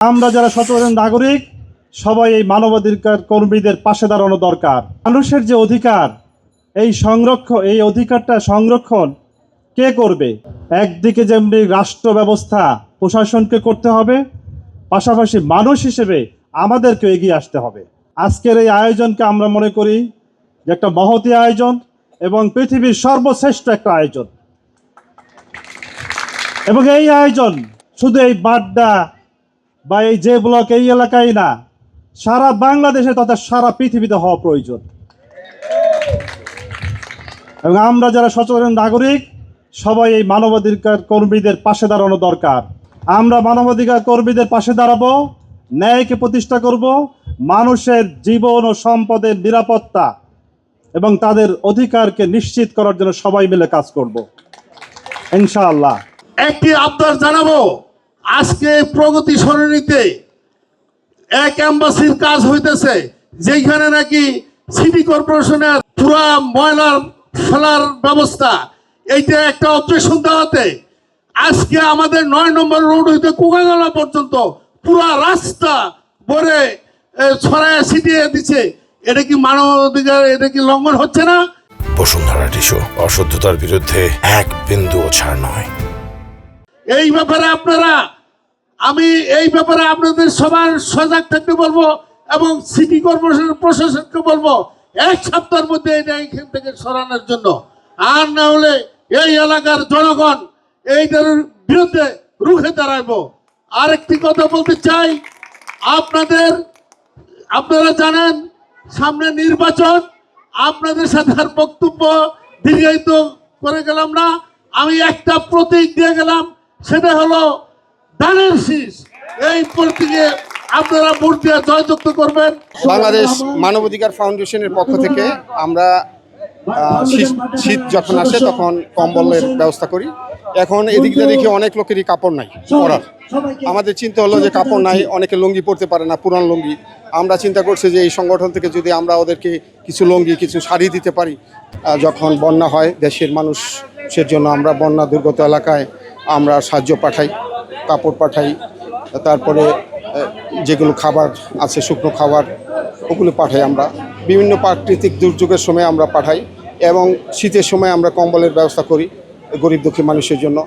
আমরা যারা সচেতন নাগরিক সবাই এই মানবাধিকার কর্মীদের পাশে দাঁড়ানো দরকার। মানুষের যে অধিকার এই অধিকারটা সংরক্ষণ কে করবে? একদিকে যেমনি রাষ্ট্র ব্যবস্থা প্রশাসনকে করতে হবে, পাশাপাশি মানুষ হিসেবে আমাদেরকে এগিয়ে আসতে হবে। আজকের এই আয়োজনকে আমরা মনে করি যে একটা মহতী আয়োজন এবং পৃথিবীর সর্বশ্রেষ্ঠ একটা আয়োজন। এবং এই আয়োজন শুধু এই বাড্ডা বা এই যে ব্লক এই এলাকায় না, সারা বাংলাদেশে তথা সারা পৃথিবীতে হওয়া প্রয়োজন। এবং আমরা যারা সচেতন নাগরিক সবাই এই মানবাধিকার কর্মীদের পাশে দাঁড়ানো দরকার। আমরা মানবাধিকার কর্মীদের পাশে দাঁড়াবো, ন্যায়কে প্রতিষ্ঠা করব, মানুষের জীবন ও সম্পদের নিরাপত্তা এবং তাদের অধিকারকে নিশ্চিত করার জন্য সবাই মিলে কাজ করব ইনশাআল্লাহ। একটি আবদার জানাবো, আজকে প্রগতি সরণিতে এক এম্বাসির কাজ হইতেছে, যেখানে নাকি সিটি কর্পোরেশনের পুরা ময়লার ফেলার ব্যবস্থা, এইটা একটা অপারেশন দেওয়াতে আজকে আমাদের 9 নম্বর রোড হইতে কোকাগালা পর্যন্ত পুরা রাস্তা ভরে ছড়ায় ছিটিয়ে দিচ্ছে। এটা কি মানবাধিকার, এটা কি লঙ্ঘন হচ্ছে না? বসুন্ধরা টিস্যু অশুদ্ধতার বিরুদ্ধে এক বিন্দুও ছাড় নয়। এই ব্যাপারে আমি এই ব্যাপারে আপনাদের সবার সজাগ থাকতে বলবো এবং সিটি কর্পোরেশনের প্রশাসনকে বলবো 1 সপ্তাহের মধ্যে এটা এখান থেকে সরানোর জন্য। আর না হলে এই এলাকার জনগণ এইটার বিরুদ্ধে রুখে দাঁড়াইবো। আরেকটি কথা বলতে চাই, আপনারা জানেন সামনে নির্বাচন। আপনাদের সাথে আর বক্তব্য দীর্ঘায়িত করে গেলাম না, আমি একটা প্রতীক দিয়ে গেলাম, সেটা হলো ধানের শীষ। এই প্রতীকে আপনারা ভোট দিয়ে জয়যুক্ত করবেন। বাংলাদেশ মানবাধিকার ফাউন্ডেশনের পক্ষ থেকে আমরা শীত যখন আসে তখন কম্বলের ব্যবস্থা করি। এখন এদিকটা দেখি অনেক লোকেরই কাপড় নাই পরার। আমাদের চিন্তা হলো যে কাপড় নাই, অনেকে লুঙ্গি পরতে পারে না, পুরান লুঙ্গি। আমরা চিন্তা করছি যে এই সংগঠন থেকে যদি আমরা ওদেরকে কিছু লুঙ্গি, কিছু শাড়ি দিতে পারি, যখন বন্যা হয় দেশের মানুষের জন্য আমরা বন্যা দুর্গত এলাকায় আমরা সাহায্য পাঠাই, কাপড় পাঠাই, তারপরে যেগুলো খাবার আছে শুকনো খাবার ওগুলো পাঠাই। আমরা বিভিন্ন প্রাকৃতিক দুর্যোগের সময় আমরা পাঠাই এবং শীতের সময় আমরা কম্বলের ব্যবস্থা করি গরিব দুঃখী মানুষের জন্য।